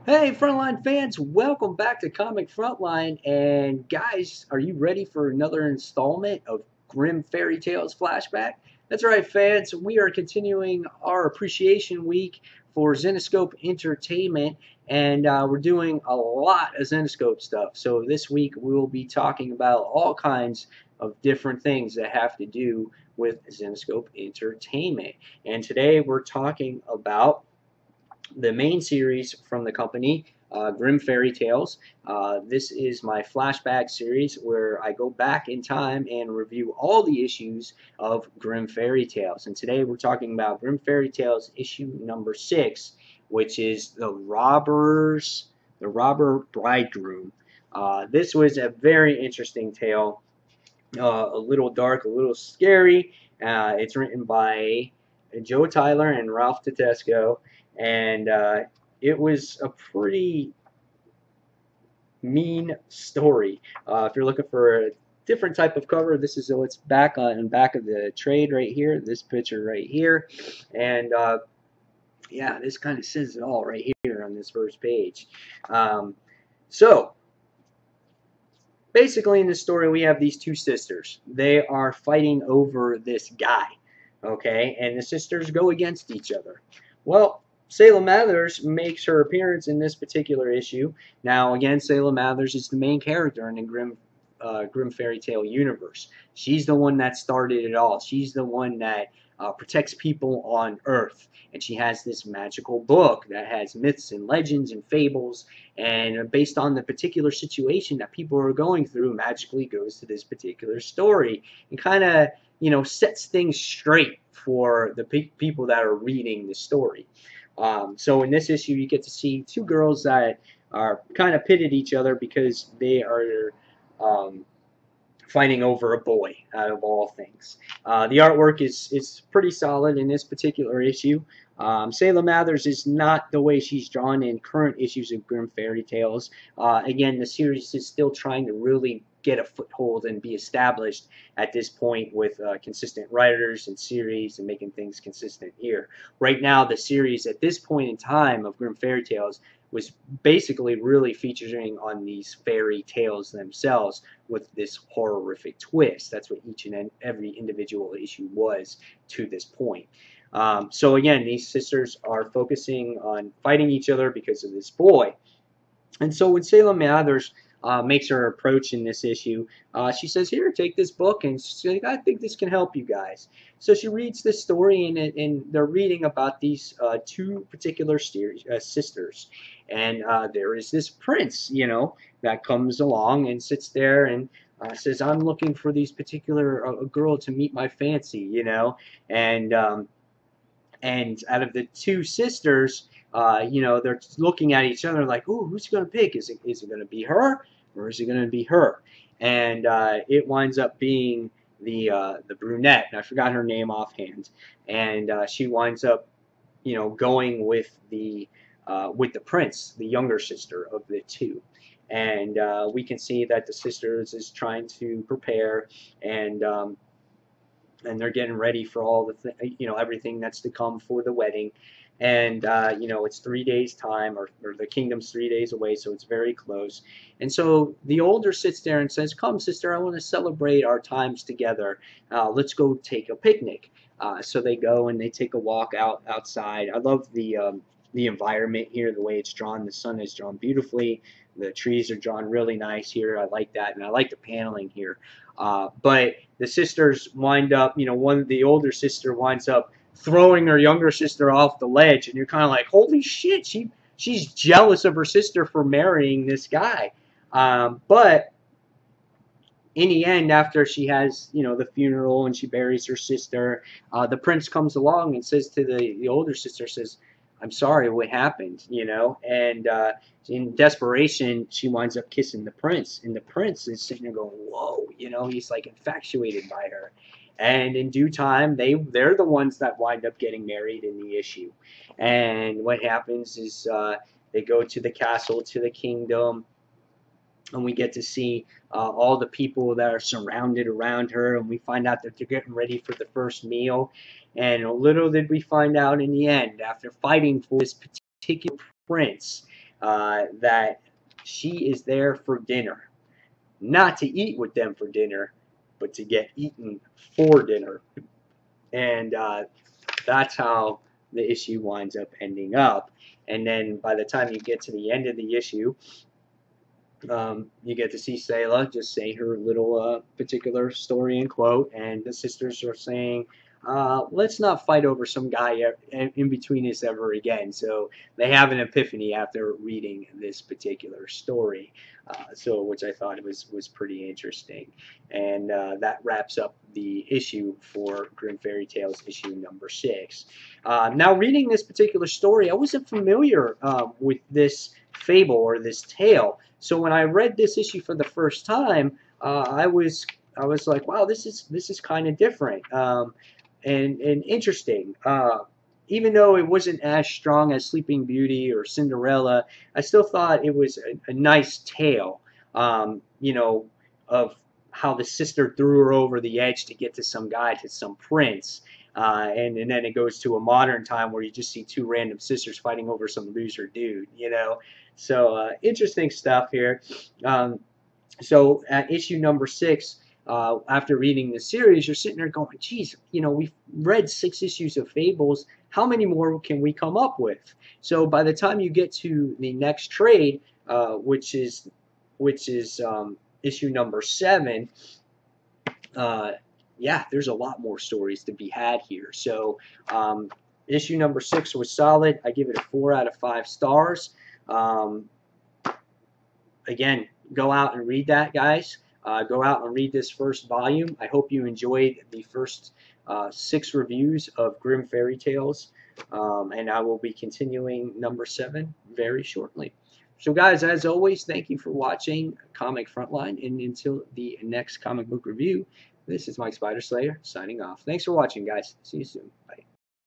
Hey, Frontline fans, welcome back to Comic Frontline. And guys, are you ready for another installment of Grimm Fairy Tales Flashback? That's right, fans. We are continuing our appreciation week for Zenescope Entertainment, and we're doing a lot of Zenescope stuff. So this week we will be talking about all kinds of different things that have to do with Zenescope Entertainment. And today we're talking about the main series from the company, Grimm Fairy Tales. This is my flashback series where I go back in time and review all the issues of Grimm Fairy Tales. And today we're talking about Grimm Fairy Tales issue number 6, which is the Robber Bridegroom. This was a very interesting tale, a little dark, a little scary. It's written by Joe Tyler and Ralph Tedesco, and it was a pretty mean story. If you're looking for a different type of cover, this is what's back on back of the trade right here. This picture right here, and yeah, this kind of says it all right here on this first page. So basically, in this story, we have these two sisters. They are fighting over this guy, okay? And the sisters go against each other. Well, Salem Mathers makes her appearance in this particular issue. Now, again, Salem Mathers is the main character in the Grimm Fairy Tale universe. She's the one that started it all. She's the one that protects people on Earth. And she has this magical book that has myths and legends and fables, and based on the particular situation that people are going through, magically goes to this particular story and kind of, sets things straight for the people that are reading the story. So in this issue, you get to see two girls that are kind of pitted each other because they are fighting over a boy, out of all things. The artwork is pretty solid in this particular issue. Salem Mathers is not the way she's drawn in current issues of Grimm Fairy Tales. Again, the series is still trying to really get a foothold and be established at this point with consistent writers and series and making things consistent here. Right now, the series at this point in time of Grimm Fairy Tales was basically really featuring on these fairy tales themselves with this horrific twist. That's what each and every individual issue was to this point. So again, these sisters are focusing on fighting each other because of this boy. And so when Salem Mathers makes her approach in this issue, she says, "Here, take this book," and she's like, "I think this can help you guys." So she reads this story, and they're reading about these two particular sisters. And there is this prince, that comes along and sits there and says, "I'm looking for these particular girl to meet my fancy," and out of the two sisters, they're looking at each other like, "Ooh, who's going to pick? Is it going to be her, or is it going to be her?" And it winds up being the brunette. And I forgot her name offhand. And she winds up, going with the prince, the younger sister of the two. And we can see that the sisters is trying to prepare, and they're getting ready for all the everything that's to come for the wedding. And it's 3 days time, or the kingdom's 3 days away, so it's very close. And so the older sits there and says, "Come, sister, I want to celebrate our times together. Let's go take a picnic." So they go and they take a walk outside. I love the environment here, the way it's drawn. The sun is drawn beautifully. The trees are drawn really nice here. I like that, and I like the paneling here. But the sisters wind up, the older sister winds up throwing her younger sister off the ledge, and you're kind of like, holy shit, she's jealous of her sister for marrying this guy. But in the end, after she has, the funeral and she buries her sister, the prince comes along and says to the older sister, says, "I'm sorry, what happened?" And in desperation, she winds up kissing the prince, and the prince is sitting there going, "Whoa," he's like infatuated by her. And in due time, they're the ones that wind up getting married in the issue. And what happens is they go to the castle, to the kingdom, and we get to see all the people that are surrounded around her, and we find out that they're getting ready for the first meal. And little did we find out in the end, after fighting for this particular prince, that she is there for dinner, not to eat with them for dinner, but to get eaten for dinner. And that's how the issue winds up ending up. And then by the time you get to the end of the issue, you get to see Selah just say her little particular story and quote, and the sisters are saying, let's not fight over some guy in between us ever again. So they have an epiphany after reading this particular story, which I thought was pretty interesting. And that wraps up the issue for Grimm Fairy Tales issue number 6. Now, reading this particular story, I wasn't familiar with this fable or this tale. So when I read this issue for the first time, I was like, wow, this is kind of different and interesting. Even though it wasn't as strong as Sleeping Beauty or Cinderella, I still thought it was a nice tale. You know, of how the sister threw her over the edge to get to some guy, to some prince. And then it goes to a modern time where you just see two random sisters fighting over some loser dude, you know. So interesting stuff here. So at issue number 6, after reading the series, you're sitting there going, geez, you know, we've read 6 issues of Fables. How many more can we come up with? So by the time you get to the next trade, which is issue number 7, yeah, there's a lot more stories to be had here. So issue number 6 was solid. I give it a 4 out of 5 stars. Again, go out and read that, guys. Go out and read this first volume. I hope you enjoyed the first 6 reviews of Grimm Fairy Tales, and I will be continuing number 7 very shortly. So, guys, as always, thank you for watching Comic Frontline, and until the next comic book review, this is Mike Spider Slayer signing off. Thanks for watching, guys. See you soon. Bye.